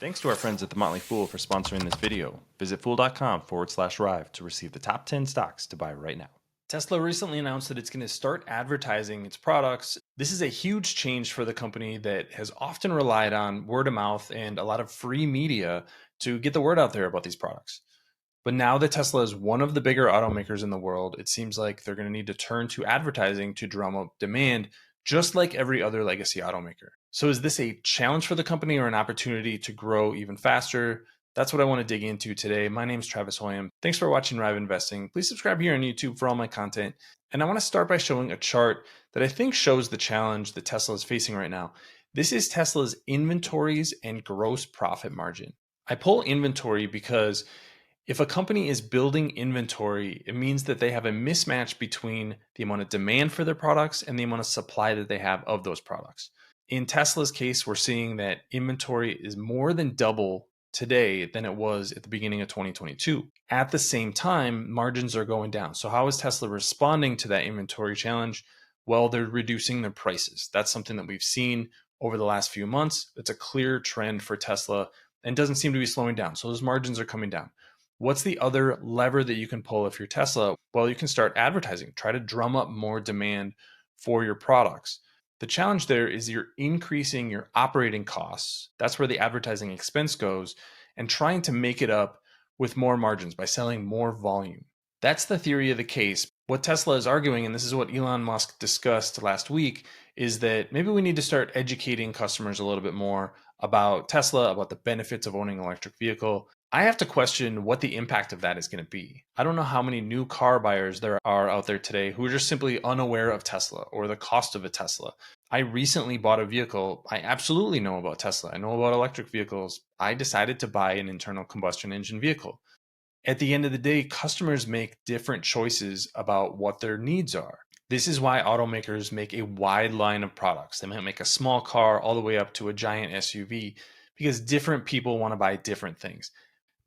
Thanks to our friends at The Motley Fool for sponsoring this video. Visit fool.com/Rive to receive the top 10 stocks to buy right now. Tesla recently announced that it's going to start advertising its products. This is a huge change for the company that has often relied on word of mouth and a lot of free media to get the word out there about these products. But now that Tesla is one of the bigger automakers in the world, it seems like they're going to need to turn to advertising to drum up demand, just like every other legacy automaker. So, is this a challenge for the company or an opportunity to grow even faster? That's what I want to dig into today. My name is Travis Hoyam. Thanks for watching Rive Investing. Please subscribe here on YouTube for all my content. And I want to start by showing a chart that I think shows the challenge that Tesla is facing right now. This is Tesla's inventories and gross profit margin. I pull inventory because if a company is building inventory, it means that they have a mismatch between the amount of demand for their products and the amount of supply that they have of those products. In Tesla's case, we're seeing that inventory is more than double today than it was at the beginning of 2022. At the same time, margins are going down. So, how is Tesla responding to that inventory challenge? Well, they're reducing their prices. That's something that we've seen over the last few months. It's a clear trend for Tesla and doesn't seem to be slowing down. So, those margins are coming down. What's the other lever that you can pull if you're Tesla? Well, you can start advertising, try to drum up more demand for your products. The challenge there is you're increasing your operating costs. That's where the advertising expense goes, and trying to make it up with more margins by selling more volume. That's the theory of the case. What Tesla is arguing, and this is what Elon Musk discussed last week, is that maybe we need to start educating customers a little bit more about Tesla, about the benefits of owning an electric vehicle. I have to question what the impact of that is going to be. I don't know how many new car buyers there are out there today who are just simply unaware of Tesla or the cost of a Tesla. I recently bought a vehicle. I absolutely know about Tesla. I know about electric vehicles. I decided to buy an internal combustion engine vehicle. At the end of the day, customers make different choices about what their needs are. This is why automakers make a wide line of products. They might make a small car all the way up to a giant SUV because different people want to buy different things.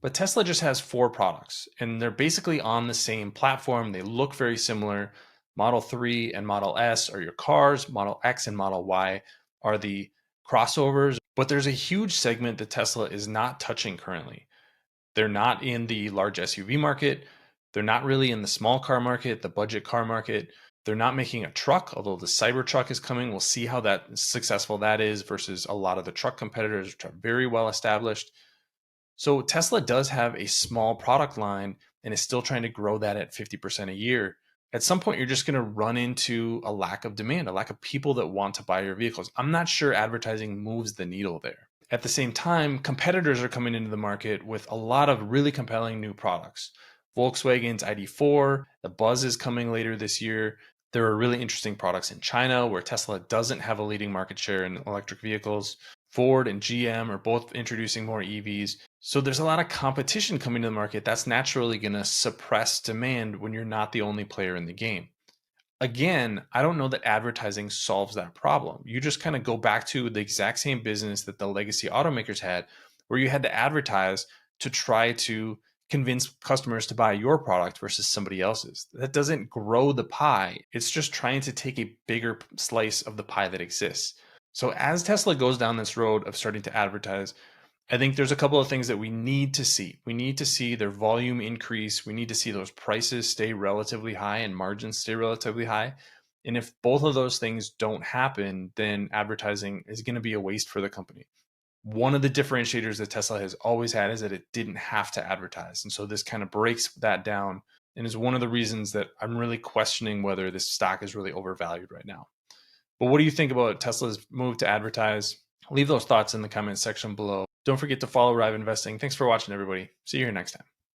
But Tesla just has four products, and they're basically on the same platform. They look very similar. Model 3 and Model S are your cars, Model X and Model Y are the crossovers. But there's a huge segment that Tesla is not touching currently. They're not in the large SUV market. They're not really in the small car market, the budget car market. They're not making a truck, although the Cybertruck is coming. We'll see how that successful that is versus a lot of the truck competitors, which are very well established. So Tesla does have a small product line and is still trying to grow that at 50% a year. At some point, you're just going to run into a lack of demand, a lack of people that want to buy your vehicles. I'm not sure advertising moves the needle there. At the same time, competitors are coming into the market with a lot of really compelling new products. Volkswagen's ID4, the Buzz is coming later this year. There are really interesting products in China where Tesla doesn't have a leading market share in electric vehicles. Ford and GM are both introducing more EVs. So there's a lot of competition coming to the market. That's naturally going to suppress demand when you're not the only player in the game. Again, I don't know that advertising solves that problem. You just kind of go back to the exact same business that the legacy automakers had, where you had to advertise to try to convince customers to buy your product versus somebody else's. That doesn't grow the pie. It's just trying to take a bigger slice of the pie that exists. So as Tesla goes down this road of starting to advertise, I think there's a couple of things that we need to see. We need to see their volume increase. We need to see those prices stay relatively high and margins stay relatively high. And if both of those things don't happen, then advertising is going to be a waste for the company. One of the differentiators that Tesla has always had is that it didn't have to advertise. And so this kind of breaks that down and is one of the reasons that I'm really questioning whether this stock is really overvalued right now. But what do you think about Tesla's move to advertise? Leave those thoughts in the comments section below. Don't forget to follow Rive Investing. Thanks for watching, everybody. See you here next time.